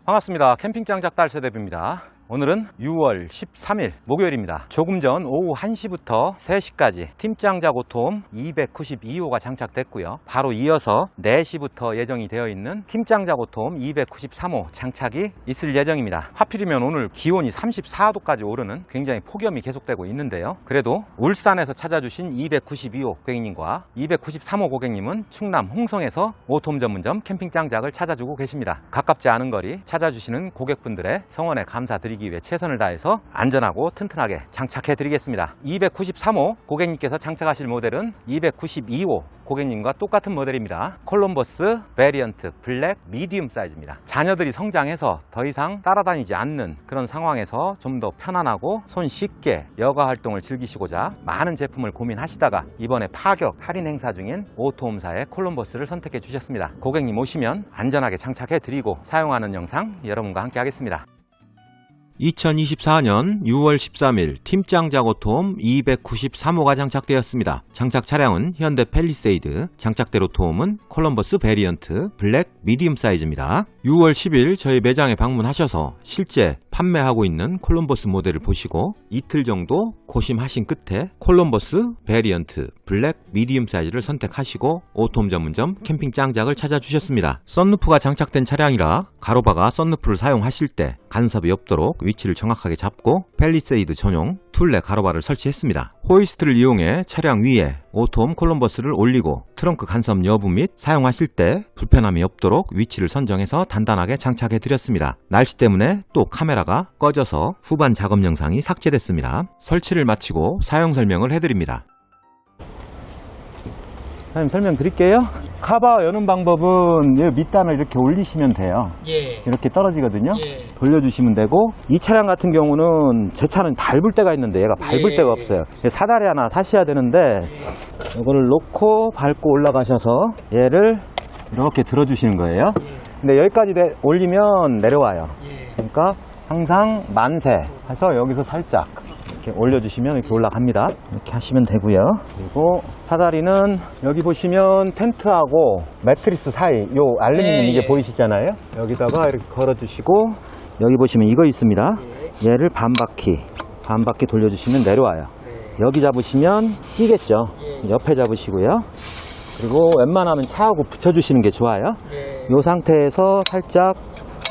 반갑습니다. 캠핑장 작달 세대비입니다. 오늘은 6월 13일 목요일입니다. 조금 전 오후 1시부터 3시까지 팀장작 오토홈 292호가 장착됐고요. 바로 이어서 4시부터 예정이 되어 있는 팀장작 오토홈 293호 장착이 있을 예정입니다. 하필이면 오늘 기온이 34도까지 오르는 굉장히 폭염이 계속되고 있는데요. 그래도 울산에서 찾아주신 292호 고객님과 293호 고객님은 충남 홍성에서 오토홈 전문점 캠핑장작을 찾아주고 계십니다. 가깝지 않은 거리 찾아주시는 고객분들의 성원에 감사드리기 위해 최선을 다해서 안전하고 튼튼하게 장착해 드리겠습니다. 293호 고객님께서 장착하실 모델은 292호 고객님과 똑같은 모델입니다. 콜럼버스 베리언트 블랙 미디움 사이즈입니다. 자녀들이 성장해서 더 이상 따라다니지 않는 그런 상황에서 좀 더 편안하고 손 쉽게 여가 활동을 즐기시고자 많은 제품을 고민하시다가 이번에 파격 할인 행사 중인 오토홈사의 콜럼버스를 선택해 주셨습니다. 고객님 오시면 안전하게 장착해 드리고 사용하는 영상 여러분과 함께 하겠습니다. 2024년 6월 13일 팀장작 오토홈 293호가 장착되었습니다. 장착 차량은 현대 팰리세이드, 장착대 오토홈은 콜럼버스 베리언트 블랙 미디움 사이즈입니다. 6월 10일 저희 매장에 방문하셔서 실제 판매하고 있는 콜럼버스 모델을 보시고 이틀 정도 고심하신 끝에 콜럼버스 베리언트 블랙 미디움 사이즈를 선택하시고 오토홈 전문점 캠핑장작을 찾아주셨습니다. 썬루프가 장착된 차량이라 가로바가 썬루프를 사용하실 때 간섭이 없도록 위치를 정확하게 잡고 팰리세이드 전용 툴레 가로바를 설치했습니다. 호이스트를 이용해 차량 위에 오토홈 콜럼버스를 올리고 트렁크 간섭 여부 및 사용하실 때 불편함이 없도록 위치를 선정해서 단단하게 장착해 드렸습니다. 날씨 때문에 또 카메라가 꺼져서 후반 작업 영상이 삭제됐습니다. 설치를 마치고 사용 설명을 해드립니다. 사장님 설명드릴게요. 카바 여는 방법은 이 밑단을 이렇게 올리시면 돼요. 예. 이렇게 떨어지거든요. 예. 돌려주시면 되고, 이 차량 같은 경우는 제 차는 밟을 데가 있는데 얘가 밟을 예. 데가 없어요. 사다리 하나 사셔야 되는데 이거를 놓고 밟고 올라가셔서 얘를 이렇게 들어주시는 거예요. 근데 여기까지 올리면 내려와요. 그러니까 항상 만세 해서 여기서 살짝 이렇게 올려주시면 이렇게 올라갑니다. 이렇게 하시면 되고요. 그리고 사다리는 여기 보시면 텐트하고 매트리스 사이 요 알루미늄 이게 보이시잖아요. 여기다가 이렇게 걸어주시고, 여기 보시면 이거 있습니다. 얘를 반 바퀴 돌려주시면 내려와요. 여기 잡으시면 끼겠죠. 옆에 잡으시고요. 그리고 웬만하면 차하고 붙여주시는 게 좋아요. 이 상태에서 살짝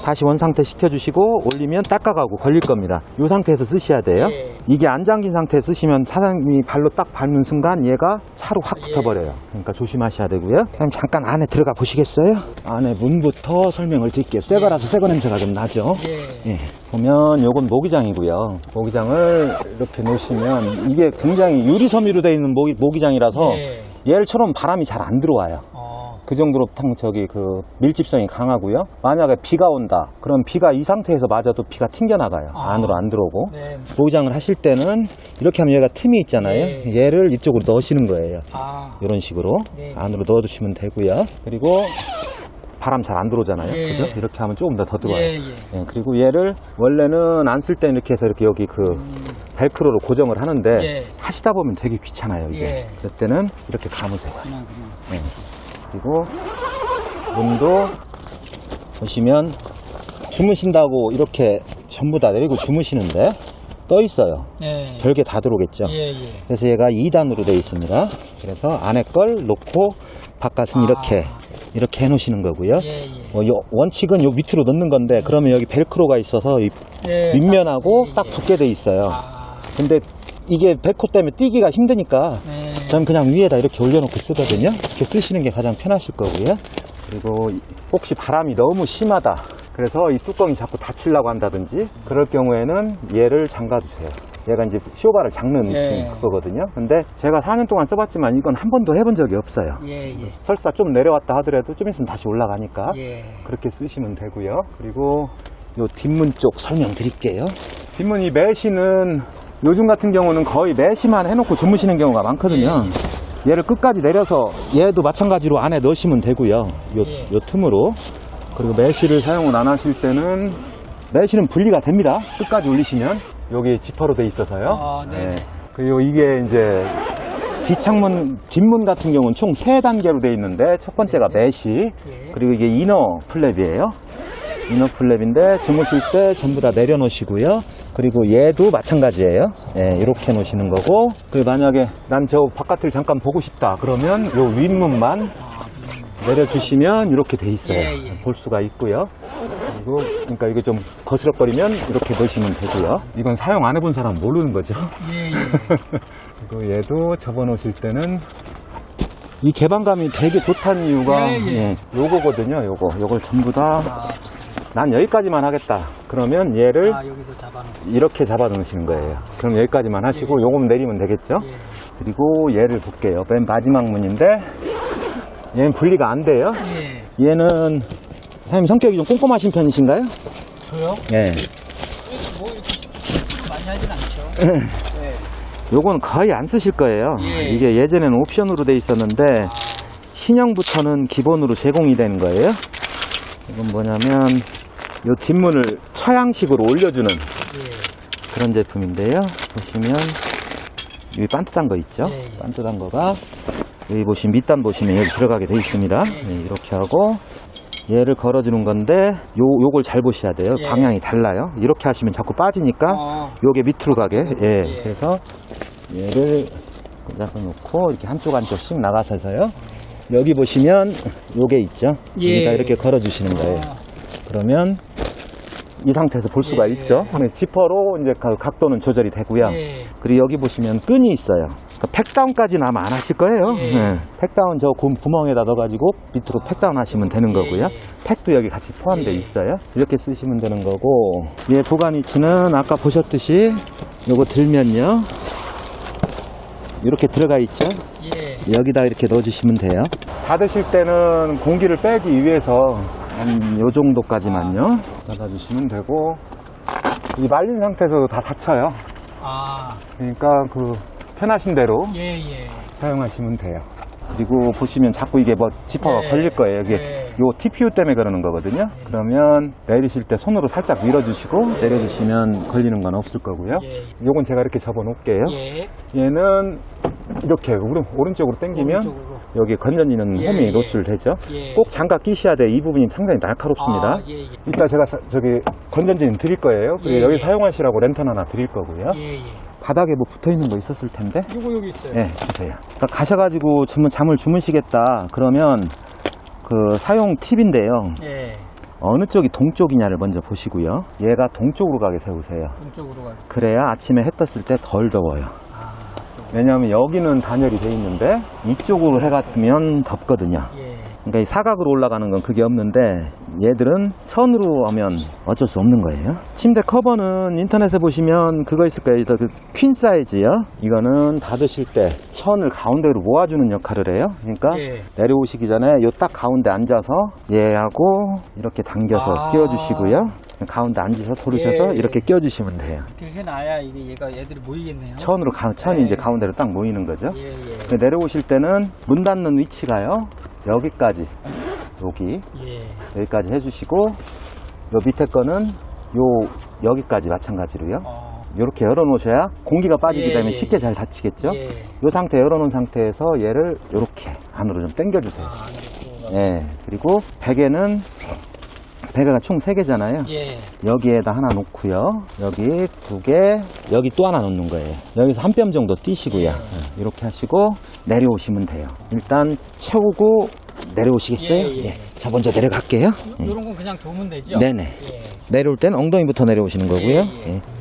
다시 원상태 시켜주시고 올리면 닦아가고 걸릴 겁니다. 이 상태에서 쓰셔야 돼요. 이게 안 잠긴 상태에 쓰시면 사장님이 발로 딱 밟는 순간 얘가 차로 확 붙어버려요. 그러니까 조심하셔야 되고요. 그럼 잠깐 안에 들어가 보시겠어요? 안에 문부터 설명을 드릴게요. 새 거라서 새거 냄새가 좀 나죠. 예. 보면 요건 모기장이고요. 모기장을 이렇게 놓으시면 이게 굉장히 유리섬유로 되어 있는 모기장이라서 얘처럼 바람이 잘 안 들어와요. 그 정도로 밀집성이 강하고요. 만약에 비가 온다, 그럼 비가 이 상태에서 맞아도 비가 튕겨나가요. 안으로 안 들어오고. 모기장을 하실 때는 이렇게 하면 얘가 틈이 있잖아요. 얘를 이쪽으로 넣으시는 거예요. 이런 식으로 안으로 넣어두시면 되고요. 그리고 바람 잘 안 들어오잖아요. 그죠? 이렇게 하면 조금 더 들어와요. 그리고 얘를 원래는 안 쓸 때는 이렇게 해서 이렇게 여기 벨크로로 고정을 하는데 하시다 보면 되게 귀찮아요. 이게. 그럴 때는 이렇게 감으세요. 그리고 문도 보시면 주무신다고 이렇게 전부 다 내리고 주무시는데 떠 있어요. 별게 다 들어오겠죠. 그래서 얘가 2단으로 되어 있습니다. 그래서 안에 걸 놓고 바깥은 이렇게 해 놓으시는 거고요. 원칙은 요 밑으로 넣는 건데, 그러면 여기 벨크로가 있어서 이 윗면하고 딱 붙게 돼 있어요. 근데 이게 벨크로 때문에 뛰기가 힘드니까 저는 그냥 위에다 이렇게 올려놓고 쓰거든요. 이렇게 쓰시는 게 가장 편하실 거고요. 그리고 혹시 바람이 너무 심하다, 그래서 이 뚜껑이 자꾸 닫히려고 한다든지 그럴 경우에는 얘를 잠가주세요. 얘가 이제 쇼바를 잡는 그거거든요. 근데 제가 4년 동안 써봤지만 이건 한 번도 해본 적이 없어요. 설사 좀 내려왔다 하더라도 좀 있으면 다시 올라가니까 그렇게 쓰시면 되고요. 그리고 요 뒷문 쪽 설명드릴게요. 뒷문 이 매시는 요즘 같은 경우는 거의 매시만 해놓고 주무시는 경우가 많거든요. 얘를 끝까지 내려서 얘도 마찬가지로 안에 넣으시면 되고요. 요 틈으로. 그리고 매시를 사용을 안 하실 때는 매시는 분리가 됩니다. 끝까지 올리시면 여기 지퍼로 돼 있어서요. 그리고 이게 이제 뒷문 같은 경우는 총 3단계로 돼 있는데 첫 번째가 매시, 그리고 이게 이너 플랩이에요. 이너플랩인데 주무실 때 전부 다 내려놓으시고요. 그리고 얘도 마찬가지예요. 예, 이렇게 놓으시는 거고. 그리고 만약에 난 저 바깥을 잠깐 보고 싶다 그러면 요 윗문만 내려주시면 이렇게 돼 있어요. 볼 수가 있고요. 그리고 그러니까 이게 좀 거스럭거리면 이렇게 놓으시면 되고요. 이건 사용 안 해본 사람 모르는 거죠. 그리고 얘도 접어놓으실 때는 이 개방감이 되게 좋다는 이유가 예, 요거거든요. 요걸 전부 다 난 여기까지만 하겠다. 그러면 얘를 여기서 이렇게 잡아 놓으시는 거예요. 그럼 여기까지만 하시고 요거만 내리면 되겠죠. 그리고 얘를 볼게요. 맨 마지막 문인데 얘는 분리가 안 돼요. 얘는 사장님 성격이 좀 꼼꼼하신 편이신가요? 저요? 예. 뭐 이렇게 실수를 많이 하진 않죠. 요건 거의 안 쓰실 거예요. 이게 예전에는 옵션으로 돼 있었는데 신형부터는 기본으로 제공이 되는 거예요. 이건 뭐냐면 요 뒷문을 처양식으로 올려주는 그런 제품인데요. 보시면 여기 반듯한 거 있죠? 반듯한 거가 여기 보시면 밑단 보시면 여기 들어가게 돼 있습니다. 이렇게 하고 얘를 걸어주는 건데 요걸 잘 보셔야 돼요. 방향이 달라요. 이렇게 하시면 자꾸 빠지니까 요게 밑으로 가게. 그래서 얘를 꽂아서 놓고 이렇게 한쪽씩 나가서요. 여기 보시면 요게 있죠. 여기다 이렇게 걸어주시는 거예요. 그러면 이 상태에서 볼 수가 있죠. 지퍼로 이제 각도는 조절이 되고요. 그리고 여기 보시면 끈이 있어요. 그러니까 팩다운까지는 아마 안 하실 거예요. 팩다운 저 구멍에다 넣어가지고 밑으로 팩다운 하시면 되는 거고요. 팩도 여기 같이 포함되어 있어요. 이렇게 쓰시면 되는 거고. 얘 보관 위치는 아까 보셨듯이 요거 들면요. 이렇게 들어가 있죠. 여기다 이렇게 넣어주시면 돼요. 닫으실 때는 공기를 빼기 위해서 한 요 정도까지만요 닫아주시면 되고, 이 말린 상태에서도 다 닫혀요. 그러니까 그 편하신 대로 사용하시면 돼요. 그리고 보시면 자꾸 이게 뭐 지퍼가 걸릴 거예요. 이게 요 TPU 때문에 그러는 거거든요. 그러면 내리실 때 손으로 살짝 밀어주시고 내려주시면 걸리는 건 없을 거고요. 요건 제가 이렇게 접어 놓을게요. 얘는 이렇게 오른쪽으로 당기면 여기 건전지는 홈이 노출되죠. 꼭 장갑 끼셔야 돼요. 이 부분이 상당히 날카롭습니다. 이따 제가 저기 건전지는 드릴 거예요. 그리고 여기 사용하시라고 랜턴 하나 드릴 거고요. 바닥에 뭐 붙어 있는 거 있었을 텐데. 이거 여기 있어요. 네, 보세요. 그러니까 가셔가지고 잠을 주무시겠다 그러면 그 사용 팁인데요. 어느 쪽이 동쪽이냐를 먼저 보시고요. 얘가 동쪽으로 가게 세우세요. 동쪽으로 가게. 그래야 아침에 해 떴을 때 덜 더워요. 왜냐하면 여기는 단열이 돼 있는데 이쪽으로 해가 뜨면 덥거든요. 그러니까 이 사각으로 올라가는 건 그게 없는데 얘들은 천으로 하면 어쩔 수 없는 거예요. 침대 커버는 인터넷에 보시면 그거 있을 거예요. 그 퀸 사이즈요. 이거는 닫으실 때 천을 가운데로 모아주는 역할을 해요. 그러니까 내려오시기 전에 요 딱 가운데 앉아서 얘하고 이렇게 당겨서 끼워주시고요. 가운데 앉으셔서 돌으셔서 이렇게 끼워주시면 돼요. 이렇게 해놔야 얘가 애들이 모이겠네요. 천으로 천이 이제 가운데로 딱 모이는 거죠. 내려오실 때는 문 닫는 위치가요. 여기까지 여기까지 해주시고 요 밑에 거는 여기까지 마찬가지로요. 이렇게 열어놓으셔야 공기가 빠지기 때문에 쉽게 잘 닫히겠죠. 이 상태 열어놓은 상태에서 얘를 이렇게 안으로 좀 당겨주세요. 그리고 베개는 베개가 총 3개잖아요. 여기에다 하나 놓고요. 여기 2개, 여기 또 하나 놓는 거예요. 여기서 한 뼘 정도 띄시고요. 이렇게 하시고 내려오시면 돼요. 일단 채우고 내려오시겠어요? 자, 먼저 내려갈게요. 이런 건 그냥 두면 되죠? 네네. 내려올 때는 엉덩이부터 내려오시는 거고요.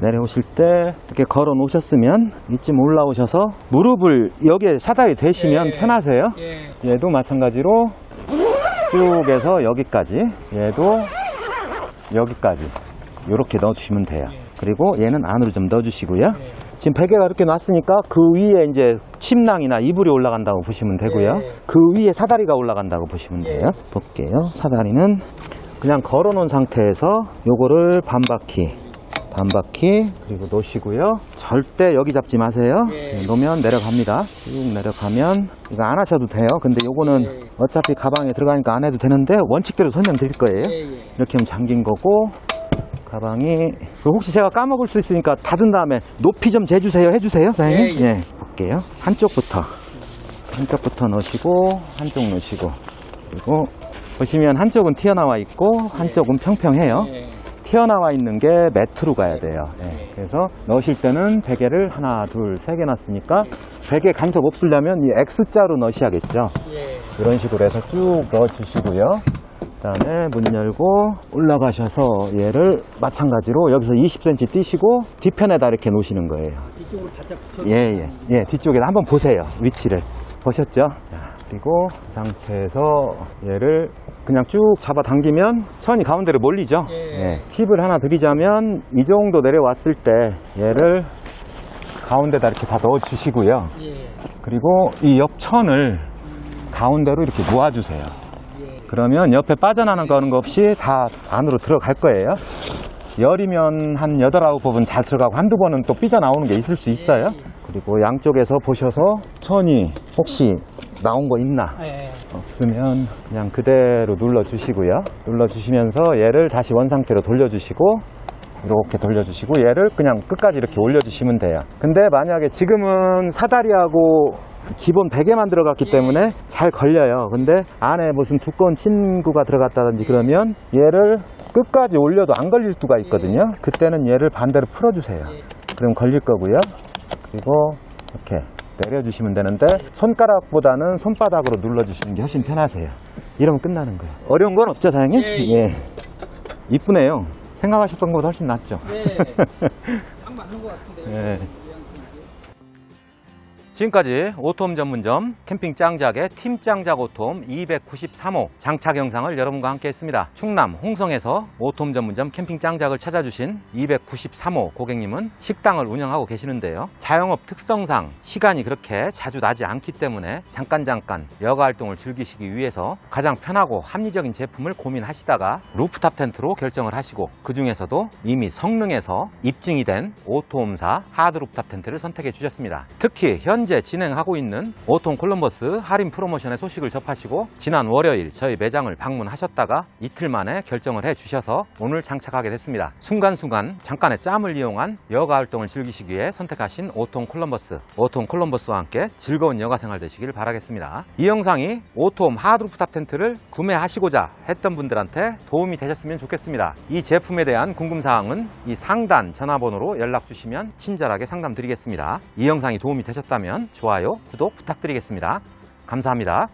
내려오실 때 이렇게 걸어 놓으셨으면 이쯤 올라오셔서 무릎을 여기에 사다리 대시면 편하세요. 얘도 마찬가지로 쭉 해서 여기까지, 얘도 여기까지 이렇게 넣어주시면 돼요. 그리고 얘는 안으로 좀 넣어주시고요. 지금 베개가 이렇게 놨으니까 그 위에 이제 침낭이나 이불이 올라간다고 보시면 되고요. 그 위에 사다리가 올라간다고 보시면 돼요. 볼게요. 사다리는 그냥 걸어 놓은 상태에서 요거를 반바퀴 그리고 놓으시고요. 절대 여기 잡지 마세요. 놓으면 내려갑니다. 쭉 내려가면 이거 안 하셔도 돼요. 근데 요거는 어차피 가방에 들어가니까 안 해도 되는데 원칙대로 설명드릴 거예요. 이렇게 하면 잠긴 거고, 가방이 혹시 제가 까먹을 수 있으니까 닫은 다음에 높이 좀 재주세요. 해주세요, 사장님. 볼게요. 한쪽부터 넣으시고 한쪽 넣으시고, 그리고 보시면 한쪽은 튀어나와 있고 한쪽은 평평해요. 예. 튀어나와 있는 게 매트로 가야 돼요. 예. 그래서 넣으실 때는 베개를 하나, 둘, 세 개 놨으니까 베개 간섭 없으려면 이 X자로 넣으셔야겠죠. 예. 이런 식으로 해서 쭉 넣어주시고요. 그 다음에 문 열고 올라가셔서 얘를 마찬가지로 여기서 20cm 띄시고 뒤편에다 이렇게 놓으시는 거예요. 이쪽으로 바짝 붙여. 예, 뒤쪽에다 한번 보세요. 위치를. 보셨죠? 자, 그리고 이 상태에서 얘를 그냥 쭉 잡아당기면 천이 가운데로 몰리죠? 예. 팁을 하나 드리자면 이 정도 내려왔을 때 얘를 가운데다 이렇게 다 넣어주시고요. 예. 그리고 이 옆 천을 가운데로 이렇게 모아주세요. 예. 그러면 옆에 빠져나가는 거 없이 다 안으로 들어갈 거예요. 열이면 한 8, 9번 잘 들어가고 한두 번은 또 삐져나오는 게 있을 수 있어요. 그리고 양쪽에서 보셔서 천이 혹시 나온 거 있나? 예. 없으면 그냥 그대로 눌러주시고요. 눌러주시면서 얘를 다시 원상태로 돌려주시고 이렇게 돌려주시고 얘를 그냥 끝까지 이렇게 올려주시면 돼요. 근데 만약에 지금은 사다리하고 기본 베개만 들어갔기 때문에 잘 걸려요. 근데 안에 무슨 두꺼운 친구가 들어갔다든지 그러면 얘를 끝까지 올려도 안 걸릴 수가 있거든요. 그때는 얘를 반대로 풀어주세요. 그럼 걸릴 거고요. 그리고 이렇게 내려주시면 되는데 손가락보다는 손바닥으로 눌러주시는 게 훨씬 편하세요. 이러면 끝나는 거예요. 어려운 건 없죠, 사장님? 예. 이쁘네요. 생각하셨던 것보다 훨씬 낫죠? 네. 딱 맞는 것 같은데. 예. 지금까지 오토홈 전문점 캠핑 짱작의 팀 짱작 오토홈 293호 장착 영상을 여러분과 함께 했습니다. 충남 홍성에서 오토홈 전문점 캠핑 짱작을 찾아주신 293호 고객님은 식당을 운영하고 계시는데요. 자영업 특성상 시간이 그렇게 자주 나지 않기 때문에 잠깐 여가 활동을 즐기시기 위해서 가장 편하고 합리적인 제품을 고민하시다가 루프탑 텐트로 결정을 하시고 그 중에서도 이미 성능에서 입증이 된 오토홈사 하드 루프탑 텐트를 선택해 주셨습니다. 특히 현재 진행하고 있는 오토홈 콜럼버스 할인 프로모션의 소식을 접하시고 지난 월요일 저희 매장을 방문하셨다가 이틀 만에 결정을 해 주셔서 오늘 장착하게 됐습니다. 순간순간 잠깐의 짬을 이용한 여가 활동을 즐기시기 위해 선택하신 오토홈 콜럼버스와 함께 즐거운 여가 생활 되시길 바라겠습니다. 이 영상이 오토홈 하드 루프탑 텐트를 구매하시고자 했던 분들한테 도움이 되셨으면 좋겠습니다. 이 제품에 대한 궁금사항은 이 상단 전화번호로 연락 주시면 친절하게 상담 드리겠습니다. 이 영상이 도움이 되셨다면 좋아요, 구독 부탁드리겠습니다. 감사합니다.